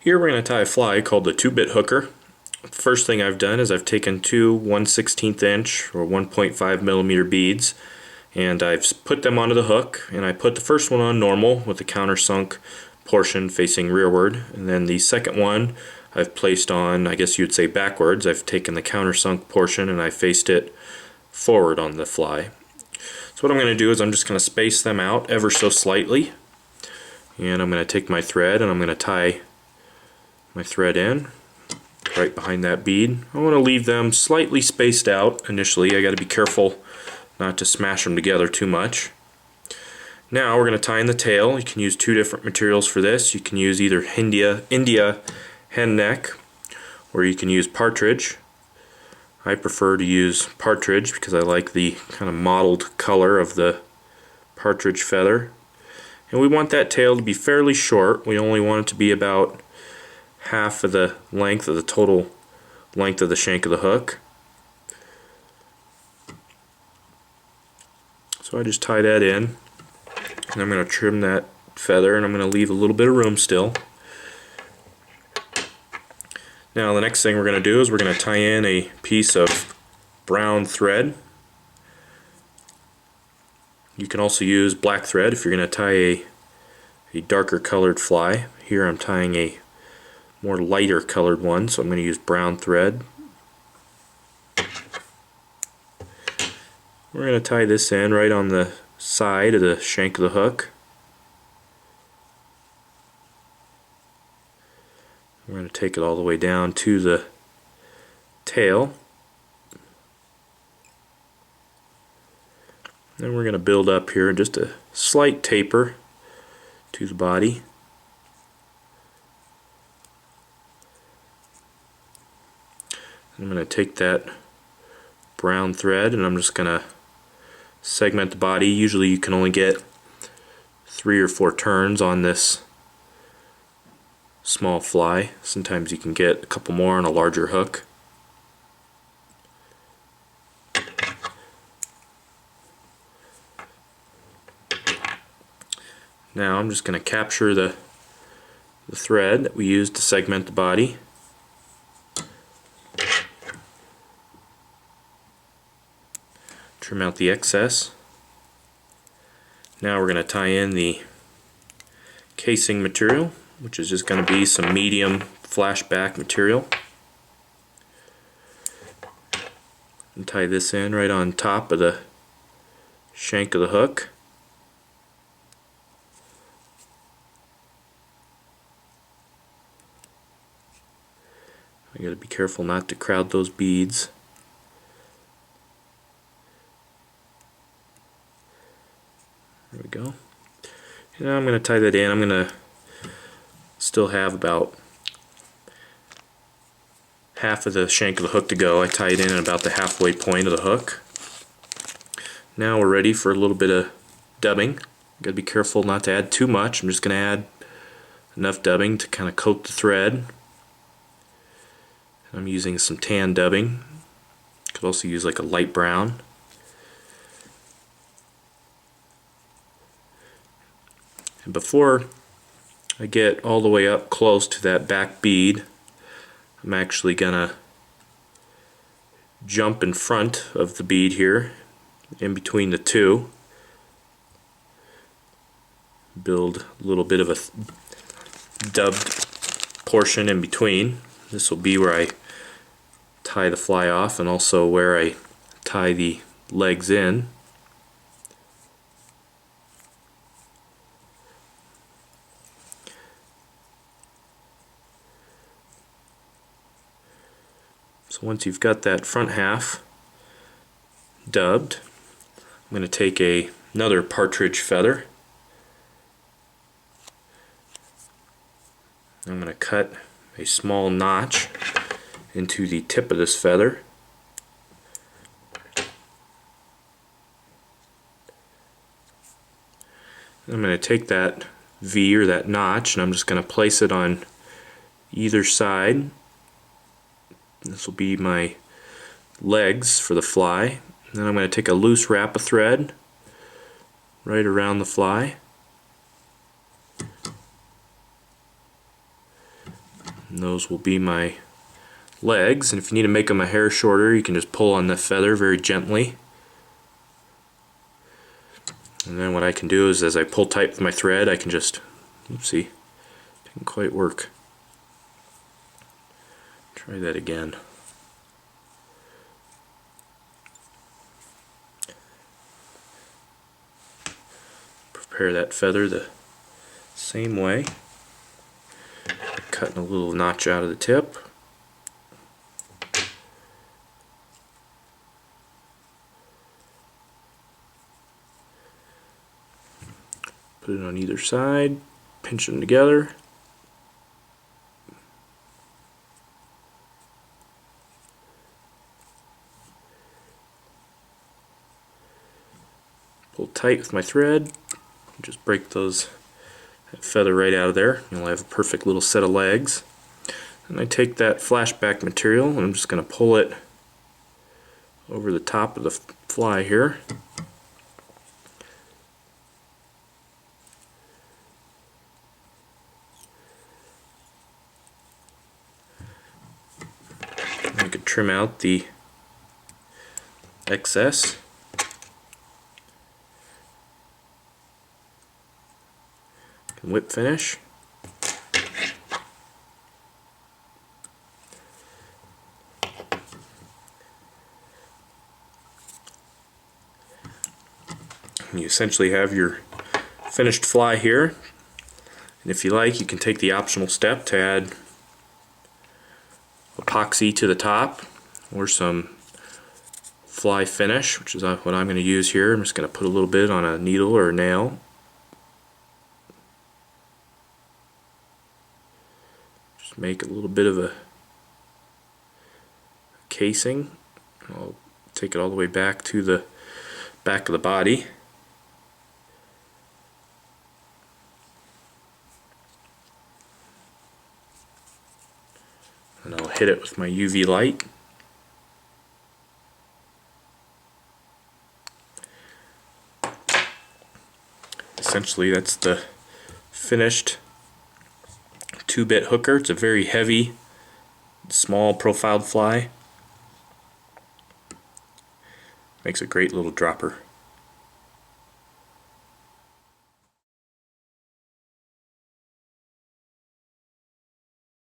Here we're going to tie a fly called the 2-bit hooker. First thing I've done is I've taken two 1/16 inch or 1.5 millimeter beads and I've put them onto the hook, and I put the first one on normal with the countersunk portion facing rearward, and then the second one I've placed on, I guess you'd say backwards. I've taken the countersunk portion and I faced it forward on the fly. So what I'm going to do is I'm just going to space them out ever so slightly, and I'm going to take my thread and I'm going to tie my thread in right behind that bead. I want to leave them slightly spaced out initially. I got to be careful not to smash them together too much. Now we're going to tie in the tail. You can use two different materials for this. You can use either India hen neck, or you can use Partridge. I prefer to use Partridge because I like the kind of mottled color of the partridge feather. And we want that tail to be fairly short. We only want it to be about half of the length of the total length of the shank of the hook. So I just tie that in, and I'm going to trim that feather, and I'm going to leave a little bit of room still. Now the next thing we're going to do is we're going to tie in a piece of brown thread. You can also use black thread if you're going to tie a darker colored fly. Here I'm tying a more lighter colored one, so I'm going to use brown thread. We're going to tie this in right on the side of the shank of the hook. We're going to take it all the way down to the tail. Then we're going to build up here just a slight taper to the body. I'm going to take that brown thread and I'm just going to segment the body. Usually you can only get 3 or 4 turns on this small fly. Sometimes you can get a couple more on a larger hook. Now I'm just going to capture the thread that we used to segment the body. Trim out the excess. Now we're going to tie in the casing material, which is just going to be some medium flashback material. And tie this in right on top of the shank of the hook. I got to be careful not to crowd those beads. There we go. Now I'm going to tie that in. I'm going to still have about half of the shank of the hook to go. I tie it in at about the halfway point of the hook. Now we're ready for a little bit of dubbing. Got to be careful not to add too much. I'm just going to add enough dubbing to kind of coat the thread. I'm using some tan dubbing. Could also use like a light brown. And before I get all the way up close to that back bead, I'm actually gonna jump in front of the bead here, in between the two. Build a little bit of a dubbed portion in between. This will be where I tie the fly off and also where I tie the legs in. So once you've got that front half dubbed, I'm going to take another partridge feather. I'm going to cut a small notch into the tip of this feather. I'm going to take that V or that notch and I'm just going to place it on either side. This will be my legs for the fly. Then I'm going to take a loose wrap of thread right around the fly. And those will be my legs. And if you need to make them a hair shorter, you can just pull on the feather very gently. And then what I can do is, as I pull tight with my thread, I can just, oopsie, didn't quite work. Try that again. Prepare that feather the same way. Cutting a little notch out of the tip. Put it on either side, pinch them together. Pull tight with my thread, just break that feather right out of there. You'll have a perfect little set of legs. And I take that flashback material and I'm just going to pull it over the top of the fly here. I could trim out the excess. Whip finish. You essentially have your finished fly here, and if you like, you can take the optional step to add epoxy to the top or some fly finish, which is what I'm going to use here. I'm just going to put a little bit on a needle or a nail. Just make a little bit of a casing. I'll take it all the way back to the back of the body. And I'll hit it with my UV light. Essentially, that's the finished 2-bit hooker. It's a very heavy, small profiled fly. Makes a great little dropper.